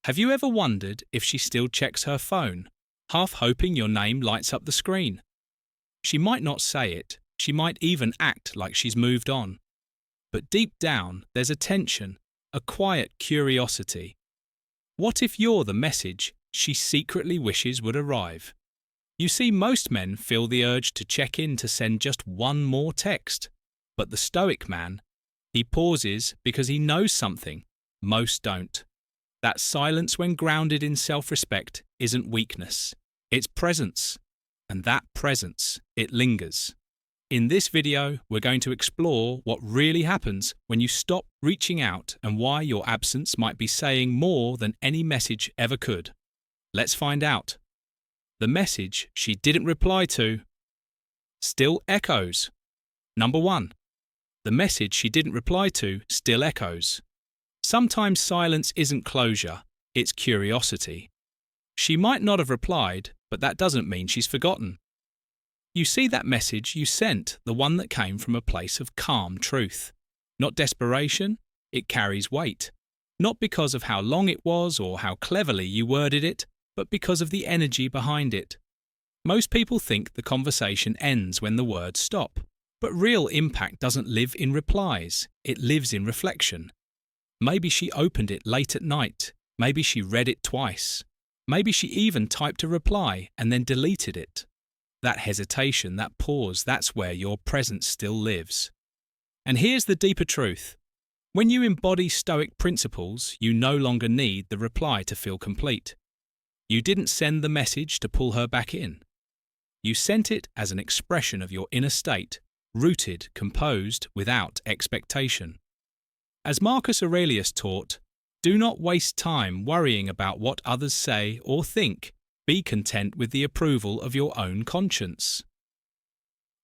Have you ever wondered if she still checks her phone, half hoping your name lights up the screen? She might not say it, she might even act like she's moved on. But deep down, there's a tension, a quiet curiosity. What if you're the message she secretly wishes would arrive? You see, most men feel the urge to check in to send just one more text. But the Stoic man, he pauses because he knows something most don't. That silence when grounded in self-respect isn't weakness, it's presence. And that presence, it lingers. In this video, we're going to explore what really happens when you stop reaching out and why your absence might be saying more than any message ever could. Let's find out. The message she didn't reply to still echoes. Number 1. The message she didn't reply to still echoes. Sometimes silence isn't closure, it's curiosity. She might not have replied, but that doesn't mean she's forgotten. You see, that message you sent, the one that came from a place of calm truth. Not desperation, it carries weight. Not because of how long it was or how cleverly you worded it, but because of the energy behind it. Most people think the conversation ends when the words stop. But real impact doesn't live in replies, it lives in reflection. Maybe she opened it late at night, maybe she read it twice, maybe she even typed a reply and then deleted it. That hesitation, that pause, that's where your presence still lives. And here's the deeper truth. When you embody Stoic principles, you no longer need the reply to feel complete. You didn't send the message to pull her back in. You sent it as an expression of your inner state, rooted, composed, without expectation. As Marcus Aurelius taught, do not waste time worrying about what others say or think. Be content with the approval of your own conscience.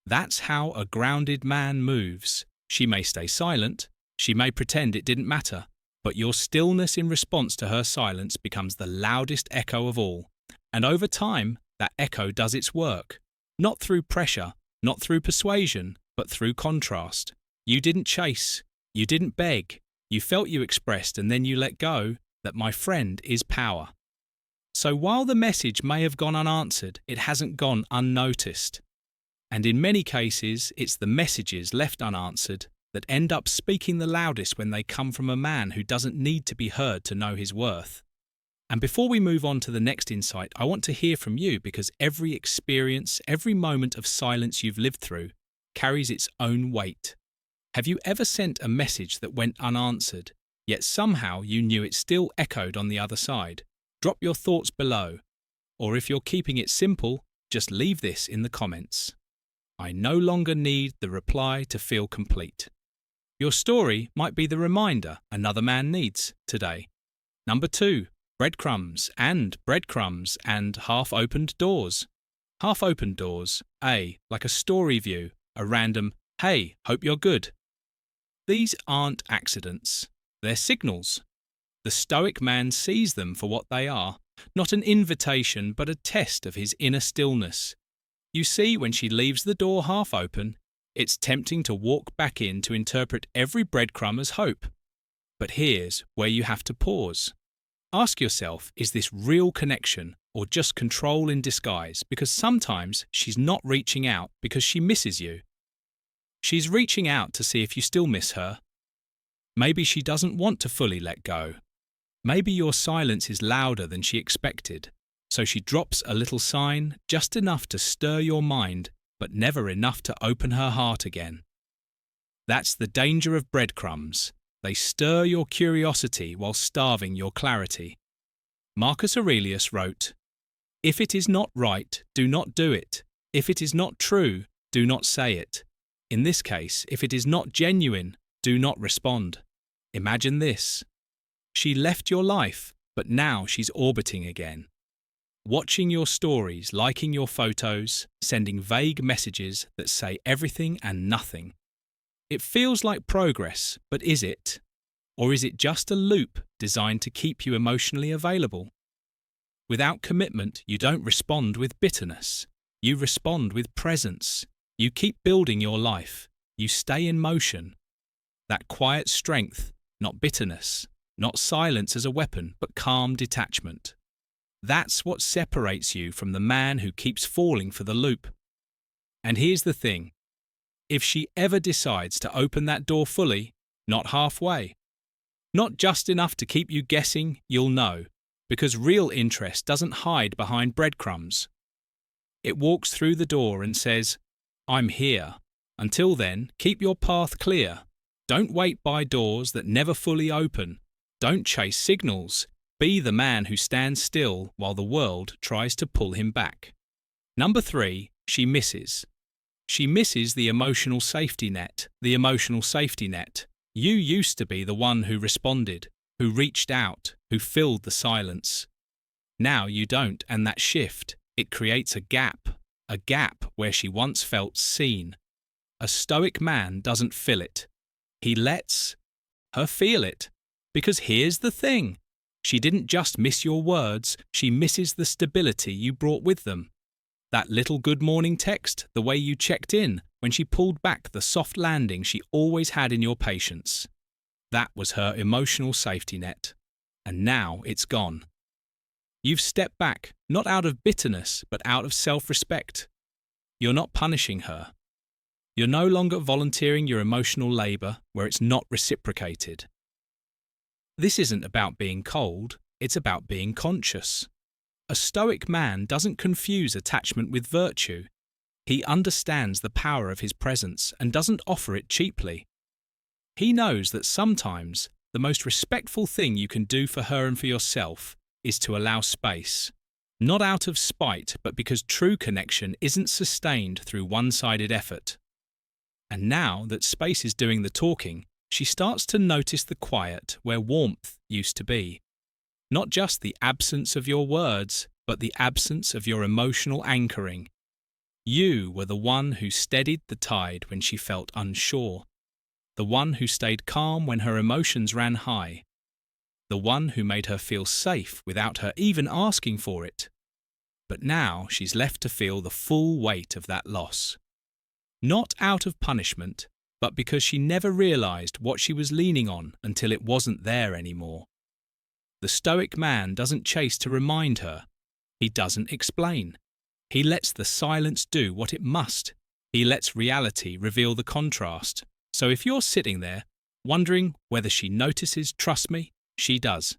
That's how a grounded man moves. She may stay silent, she may pretend it didn't matter, but your stillness in response to her silence becomes the loudest echo of all. And over time, that echo does its work, not through pressure, not through persuasion, but through contrast. You didn't chase, you didn't beg, you felt you expressed and then you let go. That, my friend, is power. So while the message may have gone unanswered, it hasn't gone unnoticed. And in many cases, it's the messages left unanswered that end up speaking the loudest when they come from a man who doesn't need to be heard to know his worth. And before we move on to the next insight, I want to hear from you, because every experience, every moment of silence you've lived through carries its own weight. Have you ever sent a message that went unanswered, yet somehow you knew it still echoed on the other side? Drop your thoughts below. Or if you're keeping it simple, just leave this in the comments. I no longer need the reply to feel complete. Your story might be the reminder another man needs today. Number 2. Breadcrumbs and half-opened doors. Half-opened doors. A, like a story view, a random, "Hey, hope you're good." These aren't accidents. They're signals. The Stoic man sees them for what they are, not an invitation but a test of his inner stillness. You see, when she leaves the door half open, it's tempting to walk back in to interpret every breadcrumb as hope. But here's where you have to pause. Ask yourself, is this real connection or just control in disguise? Because sometimes she's not reaching out because she misses you. She's reaching out to see if you still miss her. Maybe she doesn't want to fully let go. Maybe your silence is louder than she expected, so she drops a little sign, just enough to stir your mind, but never enough to open her heart again. That's the danger of breadcrumbs. They stir your curiosity while starving your clarity. Marcus Aurelius wrote, "If it is not right, do not do it. If it is not true, do not say it. In this case, if it is not genuine, do not respond." Imagine this. She left your life, but now she's orbiting again. Watching your stories, liking your photos, sending vague messages that say everything and nothing. It feels like progress, but is it? Or is it just a loop designed to keep you emotionally available? Without commitment, you don't respond with bitterness. You respond with presence. You keep building your life. You stay in motion. That quiet strength, not bitterness, not silence as a weapon, but calm detachment. That's what separates you from the man who keeps falling for the loop. And here's the thing. If she ever decides to open that door fully, not halfway, not just enough to keep you guessing, you'll know, because real interest doesn't hide behind breadcrumbs. It walks through the door and says, "I'm here. Until then, keep your path clear. Don't wait by doors that never fully open. Don't chase signals. Be the man who stands still while the world tries to pull him back." Number 3, she misses. She misses the emotional safety net. The emotional safety net. You used to be the one who responded, who reached out, who filled the silence. Now you don't, and that shift, it creates a gap where she once felt seen. A stoic man doesn't fill it. He lets her feel it. Because here's the thing. She didn't just miss your words, she misses the stability you brought with them. That little good morning text, the way you checked in, when she pulled back the soft landing she always had in your patience. That was her emotional safety net. And now it's gone. You've stepped back, not out of bitterness, but out of self-respect. You're not punishing her. You're no longer volunteering your emotional labour where it's not reciprocated. This isn't about being cold, it's about being conscious. A stoic man doesn't confuse attachment with virtue. He understands the power of his presence and doesn't offer it cheaply. He knows that sometimes the most respectful thing you can do for her and for yourself is to allow space. Not out of spite, but because true connection isn't sustained through one-sided effort. And now that space is doing the talking, she starts to notice the quiet where warmth used to be. Not just the absence of your words, but the absence of your emotional anchoring. You were the one who steadied the tide when she felt unsure. The one who stayed calm when her emotions ran high. The one who made her feel safe without her even asking for it. But now she's left to feel the full weight of that loss. Not out of punishment, but because she never realized what she was leaning on until it wasn't there anymore. The stoic man doesn't chase to remind her. He doesn't explain. He lets the silence do what it must. He lets reality reveal the contrast. So if you're sitting there, wondering whether she notices, trust me, she does.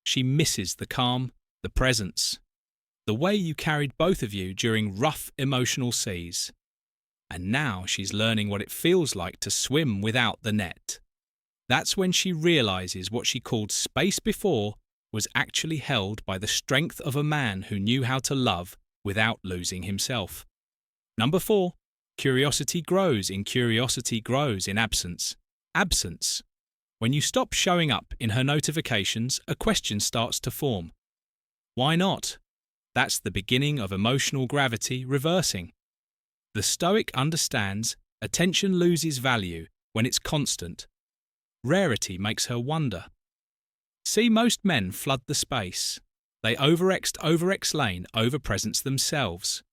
She misses the calm, the presence, the way you carried both of you during rough emotional seas. And now she's learning what it feels like to swim without the net. That's when she realizes what she called space before was actually held by the strength of a man who knew how to love without losing himself. Number 4, curiosity grows in absence. Absence. When you stop showing up in her notifications, a question starts to form. Why not? That's the beginning of emotional gravity reversing. The Stoic understands attention loses value when it's constant. Rarity makes her wonder. See, most men flood the space. They over-explain, over-presence themselves.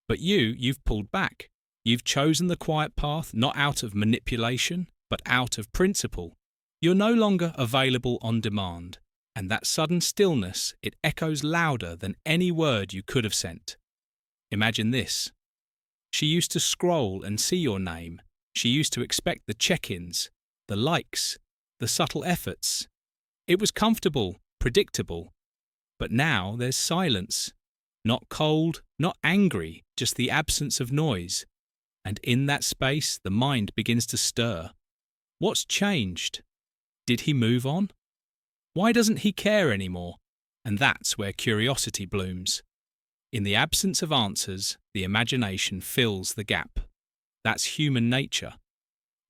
But you've pulled back. You've chosen the quiet path not out of manipulation, but out of principle. You're no longer available on demand. And that sudden stillness, it echoes louder than any word you could have sent. Imagine this. She used to scroll and see your name. She used to expect the check-ins, the likes, the subtle efforts. It was comfortable, predictable. But now there's silence. Not cold, not angry, just the absence of noise. And in that space, the mind begins to stir. What's changed? Did he move on? Why doesn't he care anymore? And that's where curiosity blooms. In the absence of answers, the imagination fills the gap. That's human nature.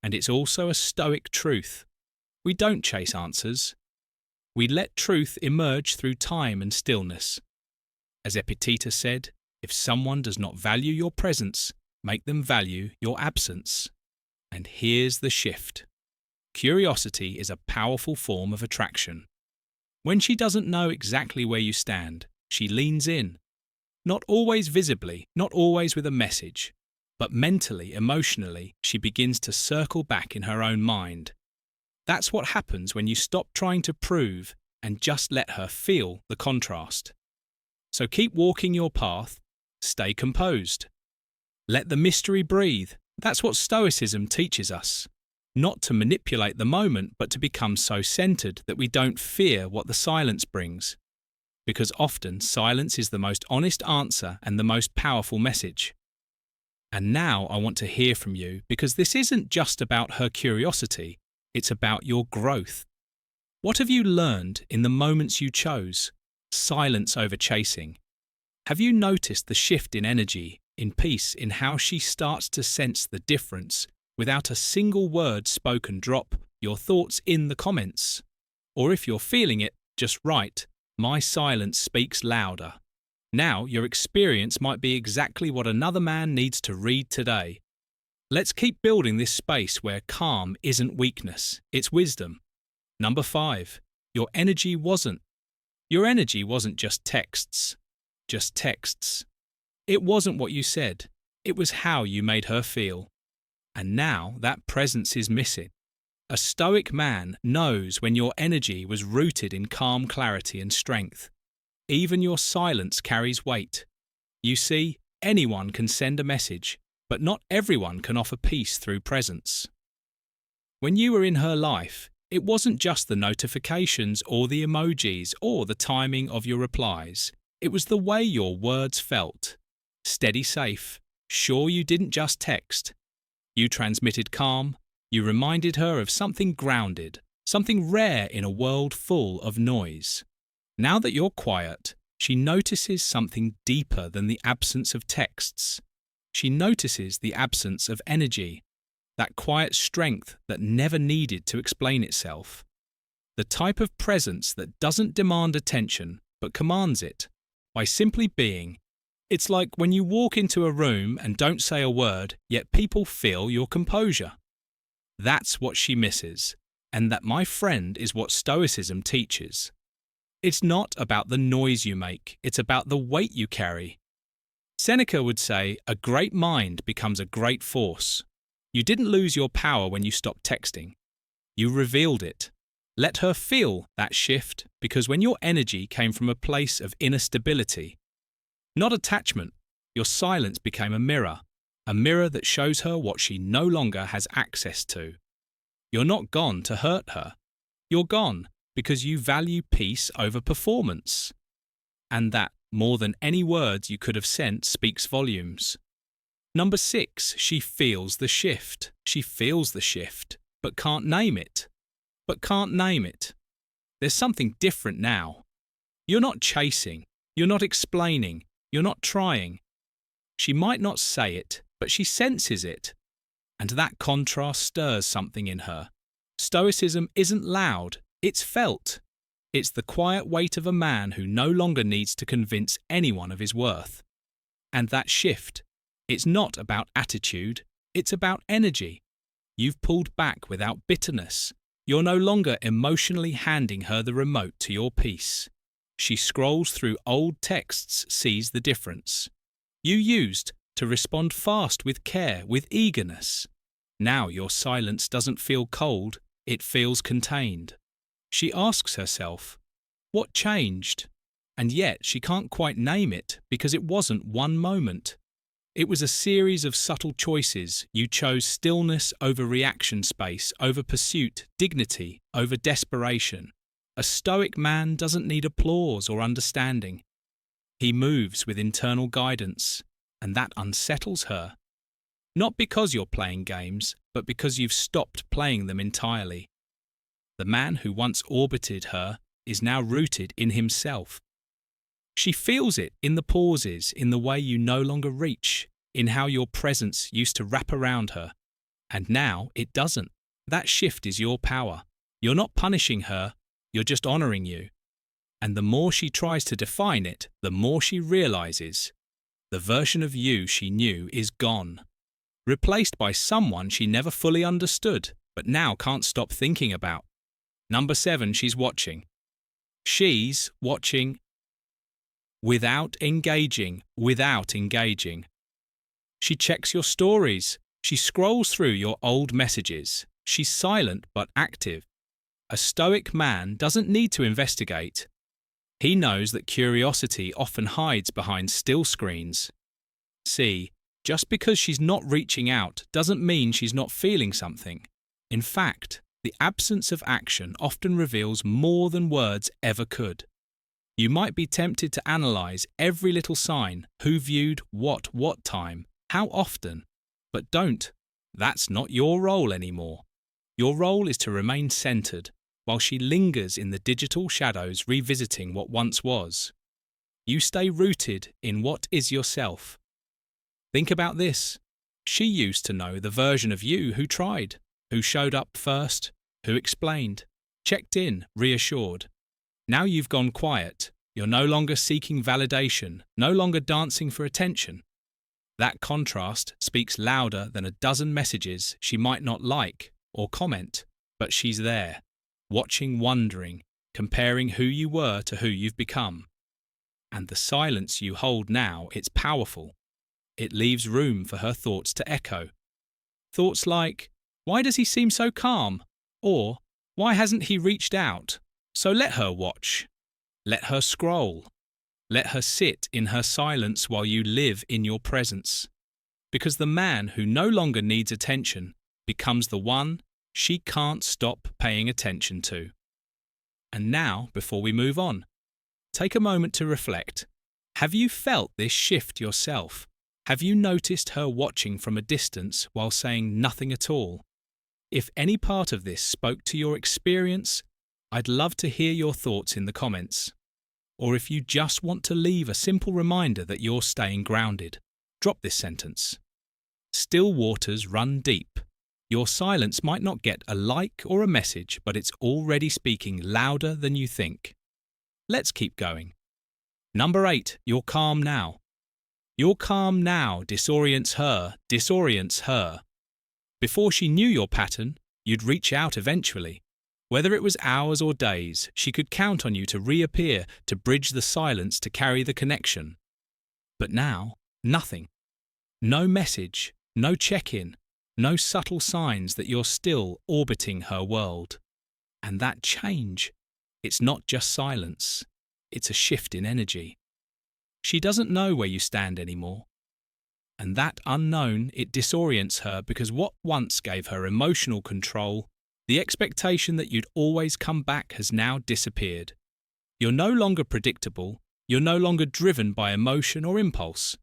And it's also a Stoic truth. We don't chase answers. We let truth emerge through time and stillness. As Epictetus said, if someone does not value your presence, make them value your absence. And here's the shift. Curiosity is a powerful form of attraction. When she doesn't know exactly where you stand, she leans in. Not always visibly, not always with a message, but mentally, emotionally, she begins to circle back in her own mind. That's what happens when you stop trying to prove and just let her feel the contrast. So keep walking your path, stay composed. Let the mystery breathe. That's what Stoicism teaches us. Not to manipulate the moment, but to become so centered that we don't fear what the silence brings. Because often silence is the most honest answer and the most powerful message. And now I want to hear from you, because this isn't just about her curiosity, it's about your growth. What have you learned in the moments you chose? Silence over chasing. Have you noticed the shift in energy, in peace, in how she starts to sense the difference without a single word spoken? Drop your thoughts in the comments. Or if you're feeling it, just write, "My silence speaks louder." Now your experience might be exactly what another man needs to read today. Let's keep building this space where calm isn't weakness, it's wisdom. Number 5. Your energy wasn't just texts. Just texts. It wasn't what you said. It was how you made her feel. And now that presence is missing. A stoic man knows when your energy was rooted in calm clarity and strength. Even your silence carries weight. You see, anyone can send a message, but not everyone can offer peace through presence. When you were in her life, it wasn't just the notifications or the emojis or the timing of your replies. It was the way your words felt. Steady, safe, sure you didn't just text. You transmitted calm. You reminded her of something grounded, something rare in a world full of noise. Now that you're quiet, she notices something deeper than the absence of texts. She notices the absence of energy, that quiet strength that never needed to explain itself. The type of presence that doesn't demand attention but commands it by simply being. It's like when you walk into a room and don't say a word, yet people feel your composure. That's what she misses, and that, my friend, is what Stoicism teaches. It's not about the noise you make, it's about the weight you carry. Seneca would say, a great mind becomes a great force. You didn't lose your power when you stopped texting. You revealed it. Let her feel that shift, because when your energy came from a place of inner stability, not attachment, your silence became a mirror that shows her what she no longer has access to. You're not gone to hurt her. You're gone because you value peace over performance. And that, more than any words you could have sent, speaks volumes. Number 6, she feels the shift. She feels the shift, but can't name it. There's something different now. You're not chasing. You're not explaining. You're not trying. She might not say it, but she senses it. And that contrast stirs something in her. Stoicism isn't loud. It's felt. It's the quiet weight of a man who no longer needs to convince anyone of his worth. And that shift, it's not about attitude, it's about energy. You've pulled back without bitterness. You're no longer emotionally handing her the remote to your peace. She scrolls through old texts, sees the difference. You used to respond fast with care, with eagerness. Now your silence doesn't feel cold, it feels contained. She asks herself, what changed? And yet she can't quite name it because it wasn't one moment. It was a series of subtle choices. You chose stillness over reaction space, over pursuit, dignity over desperation. A stoic man doesn't need applause or understanding. He moves with internal guidance, and that unsettles her. Not because you're playing games, but because you've stopped playing them entirely. The man who once orbited her is now rooted in himself. She feels it in the pauses, in the way you no longer reach, in how your presence used to wrap around her. And now it doesn't. That shift is your power. You're not punishing her, you're just honoring you. And the more she tries to define it, the more she realizes the version of you she knew is gone, replaced by someone she never fully understood, but now can't stop thinking about. Number 7, she's watching. She's watching without engaging. She checks your stories. She scrolls through your old messages. She's silent but active. A Stoic man doesn't need to investigate. He knows that curiosity often hides behind still screens. See, just because she's not reaching out doesn't mean she's not feeling something. In fact, the absence of action often reveals more than words ever could. You might be tempted to analyze every little sign, who viewed what time, how often, but don't. That's not your role anymore. Your role is to remain centered, while she lingers in the digital shadows revisiting what once was. You stay rooted in what is yourself. Think about this. She used to know the version of you who tried, who showed up first, who explained, checked in, reassured. Now you've gone quiet. You're no longer seeking validation, no longer dancing for attention. That contrast speaks louder than a dozen messages she might not like or comment, but she's there, watching, wondering, comparing who you were to who you've become. And the silence you hold now, it's powerful. It leaves room for her thoughts to echo. Thoughts like, why does he seem so calm? Or, why hasn't he reached out? So let her watch. Let her scroll. Let her sit in her silence while you live in your presence. Because the man who no longer needs attention becomes the one she can't stop paying attention to. And now, before we move on, take a moment to reflect. Have you felt this shift yourself? Have you noticed her watching from a distance while saying nothing at all? If any part of this spoke to your experience, I'd love to hear your thoughts in the comments. Or if you just want to leave a simple reminder that you're staying grounded, drop this sentence. Still waters run deep. Your silence might not get a like or a message, but it's already speaking louder than you think. Let's keep going. Number 8, you're calm now. Your calm now disorients her. Before she knew your pattern, you'd reach out eventually. Whether it was hours or days, she could count on you to reappear, to bridge the silence, to carry the connection. But now, nothing. No message, no check-in, no subtle signs that you're still orbiting her world. And that change, it's not just silence, it's a shift in energy. She doesn't know where you stand anymore. And that unknown, it disorients her because what once gave her emotional control, the expectation that you'd always come back, has now disappeared. You're no longer predictable, you're no longer driven by emotion or impulse.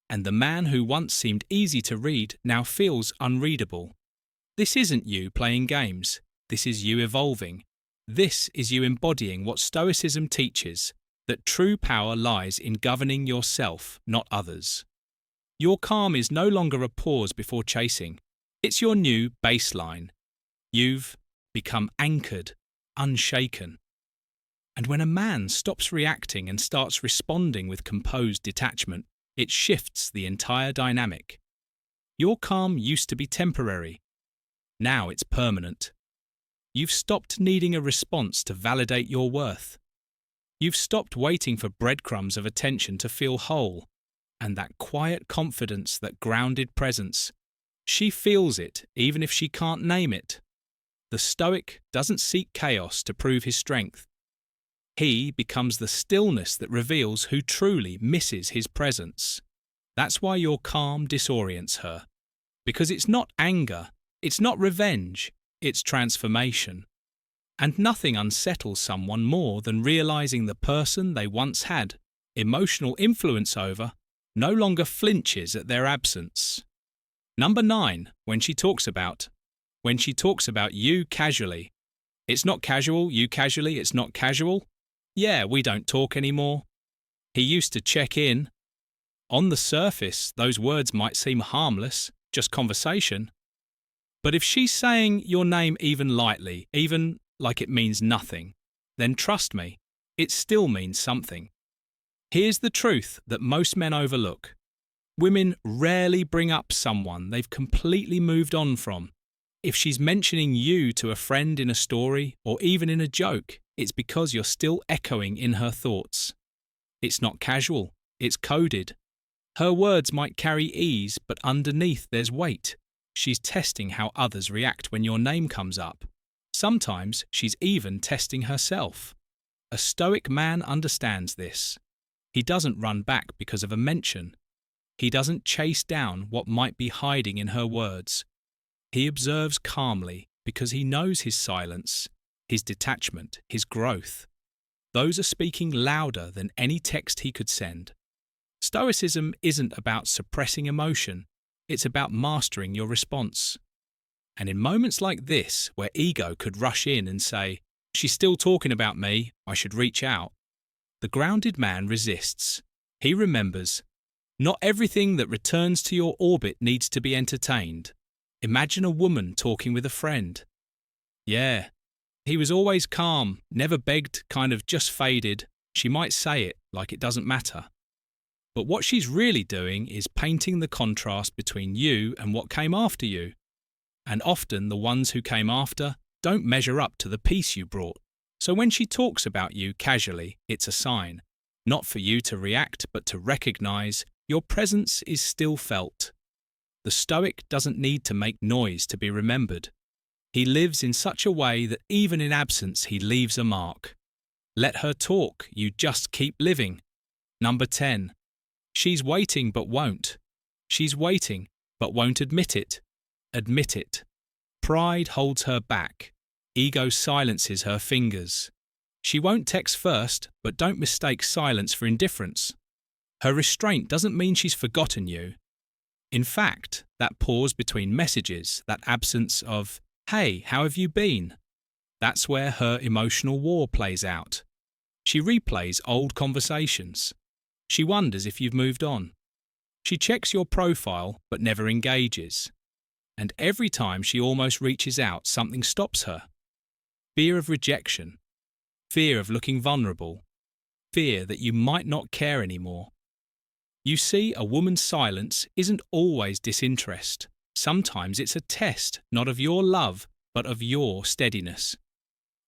And the man who once seemed easy to read now feels unreadable. This isn't you playing games, this is you evolving. This is you embodying what Stoicism teaches, that true power lies in governing yourself, not others. Your calm is no longer a pause before chasing. It's your new baseline. You've become anchored, unshaken. And when a man stops reacting and starts responding with composed detachment, it shifts the entire dynamic. Your calm used to be temporary. Now it's permanent. You've stopped needing a response to validate your worth. You've stopped waiting for breadcrumbs of attention to feel whole. And that quiet confidence, that grounded presence, she feels it even if she can't name it. The Stoic doesn't seek chaos to prove his strength. He becomes the stillness that reveals who truly misses his presence. That's why your calm disorients her. Because it's not anger, it's not revenge, it's transformation. And nothing unsettles someone more than realizing the person they once had emotional influence over no longer flinches at their absence. Number 9, when she talks about you casually. It's not casual, you casually, it's not casual. Yeah, we don't talk anymore. He used to check in. On the surface, those words might seem harmless, just conversation. But if she's saying your name even lightly, even like it means nothing, then trust me, it still means something. Here's the truth that most men overlook. Women rarely bring up someone they've completely moved on from. If she's mentioning you to a friend in a story or even in a joke, it's because you're still echoing in her thoughts. It's not casual, it's coded. Her words might carry ease, but underneath there's weight. She's testing how others react when your name comes up. Sometimes she's even testing herself. A Stoic man understands this. He doesn't run back because of a mention. He doesn't chase down what might be hiding in her words. He observes calmly because he knows his silence, his detachment, his growth. Those are speaking louder than any text he could send. Stoicism isn't about suppressing emotion, it's about mastering your response. And in moments like this, where ego could rush in and say, "She's still talking about me, I should reach out," the grounded man resists. He remembers, not everything that returns to your orbit needs to be entertained. Imagine a woman talking with a friend. "Yeah, he was always calm, never begged, kind of just faded." She might say it like it doesn't matter. But what she's really doing is painting the contrast between you and what came after you. And often the ones who came after don't measure up to the peace you brought. So when she talks about you casually, it's a sign, not for you to react, but to recognize your presence is still felt. The Stoic doesn't need to make noise to be remembered. He lives in such a way that even in absence he leaves a mark. Let her talk, you just keep living. Number 10. She's waiting but won't. She's waiting but won't admit it. Admit it. Pride holds her back. Ego silences her fingers. She won't text first, but don't mistake silence for indifference. Her restraint doesn't mean she's forgotten you. In fact, that pause between messages, that absence of, "Hey, how have you been?" That's where her emotional war plays out. She replays old conversations. She wonders if you've moved on. She checks your profile but never engages. And every time she almost reaches out, something stops her. Fear of rejection. Fear of looking vulnerable. Fear that you might not care anymore. You see, a woman's silence isn't always disinterest. Sometimes it's a test, not of your love, but of your steadiness.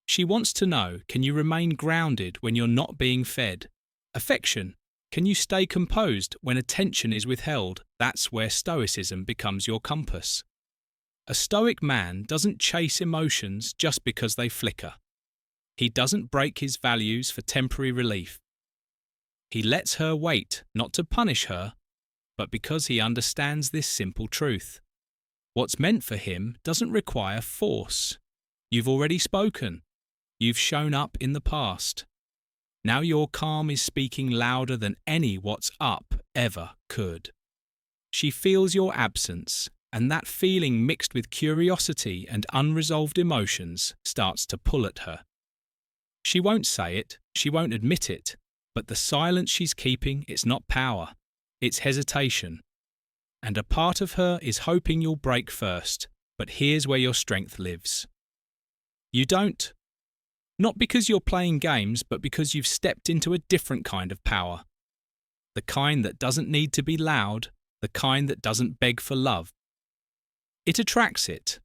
She wants to know, can you remain grounded when you're not being fed? Affection. Can you stay composed when attention is withheld? That's where Stoicism becomes your compass. A Stoic man doesn't chase emotions just because they flicker. He doesn't break his values for temporary relief. He lets her wait, not to punish her, but because he understands this simple truth. What's meant for him doesn't require force. You've already spoken. You've shown up in the past. Now your calm is speaking louder than any "what's up" ever could. She feels your absence, and that feeling mixed with curiosity and unresolved emotions starts to pull at her. She won't say it, she won't admit it, but the silence she's keeping, it's not power, it's hesitation. And a part of her is hoping you'll break first, but here's where your strength lives. You don't. Not because you're playing games, but because you've stepped into a different kind of power. The kind that doesn't need to be loud, the kind that doesn't beg for love. It attracts it.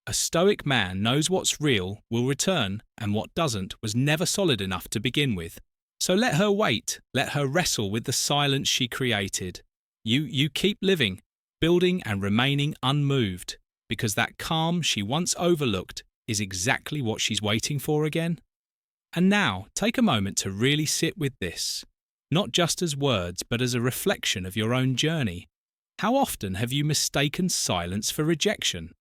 A Stoic man knows what's real will return, and what doesn't was never solid enough to begin with. So let her wait, let her wrestle with the silence she created. You keep living, building and remaining unmoved, because that calm she once overlooked is exactly what she's waiting for again. And now, take a moment to really sit with this, not just as words, but as a reflection of your own journey. How often have you mistaken silence for rejection?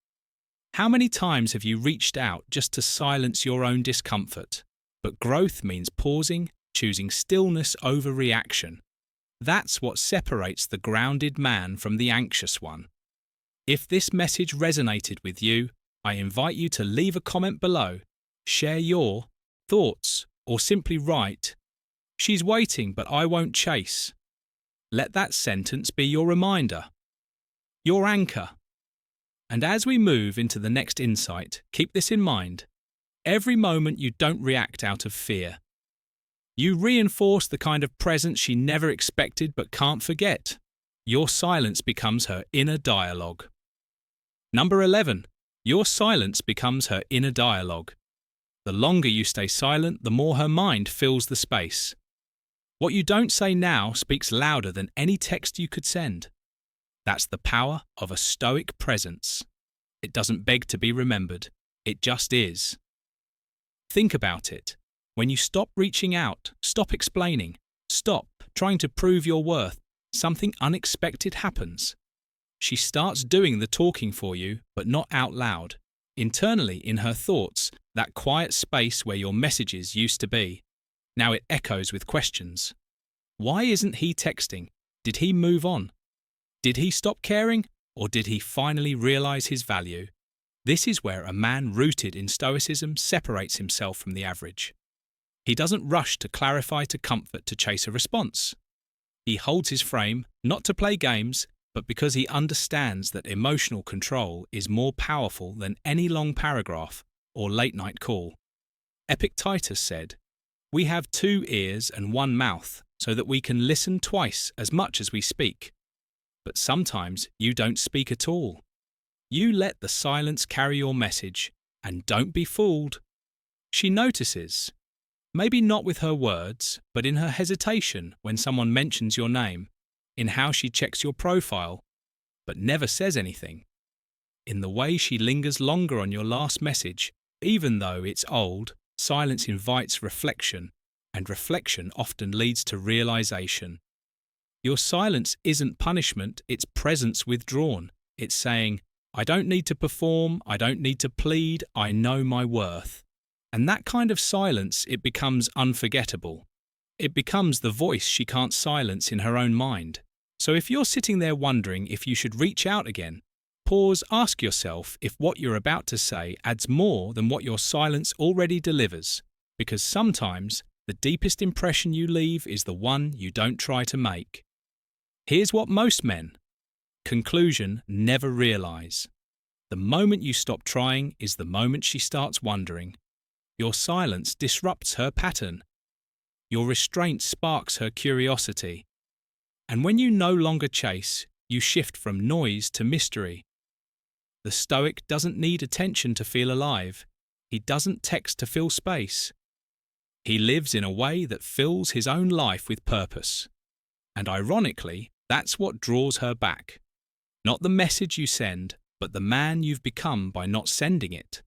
How many times have you reached out just to silence your own discomfort? But growth means pausing, choosing stillness over reaction. That's what separates the grounded man from the anxious one. If this message resonated with you, I invite you to leave a comment below, share your thoughts, or simply write, "She's waiting, but I won't chase." Let that sentence be your reminder, your anchor. And as we move into the next insight, keep this in mind. Every moment you don't react out of fear, you reinforce the kind of presence she never expected but can't forget. Your silence becomes her inner dialogue. Number 11. Your silence becomes her inner dialogue. The longer you stay silent, the more her mind fills the space. What you don't say now speaks louder than any text you could send. That's the power of a Stoic presence. It doesn't beg to be remembered. It just is. Think about it. When you stop reaching out, stop explaining, stop trying to prove your worth, something unexpected happens. She starts doing the talking for you, but not out loud. Internally, in her thoughts, that quiet space where your messages used to be. Now it echoes with questions. Why isn't he texting? Did he move on? Did he stop caring? Or did he finally realize his value? This is where a man rooted in Stoicism separates himself from the average. He doesn't rush to clarify, to comfort, to chase a response. He holds his frame, not to play games, but because he understands that emotional control is more powerful than any long paragraph or late-night call. Epictetus said, "We have 2 ears and 1 mouth, so that we can listen twice as much as we speak. But sometimes you don't speak at all. You let the silence carry your message, and don't be fooled." She notices, maybe not with her words, but in her hesitation when someone mentions your name, in how she checks your profile, but never says anything, in the way she lingers longer on your last message, even though it's old. Silence invites reflection, and reflection often leads to realization. Your silence isn't punishment, it's presence withdrawn. It's saying, I don't need to perform, I don't need to plead, I know my worth. And that kind of silence, it becomes unforgettable. It becomes the voice she can't silence in her own mind. So if you're sitting there wondering if you should reach out again, pause, ask yourself if what you're about to say adds more than what your silence already delivers, because sometimes the deepest impression you leave is the one you don't try to make. Here's what most men, conclusion, never realize. The moment you stop trying is the moment she starts wondering. Your silence disrupts her pattern. Your restraint sparks her curiosity. And when you no longer chase, you shift from noise to mystery. The Stoic doesn't need attention to feel alive. He doesn't text to fill space. He lives in a way that fills his own life with purpose. And ironically, that's what draws her back. Not the message you send, but the man you've become by not sending it.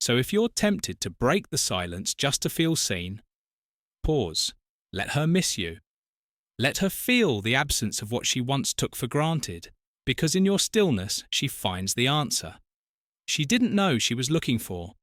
So if you're tempted to break the silence just to feel seen, pause. Let her miss you. Let her feel the absence of what she once took for granted, because in your stillness she finds the answer. She didn't know she was looking for,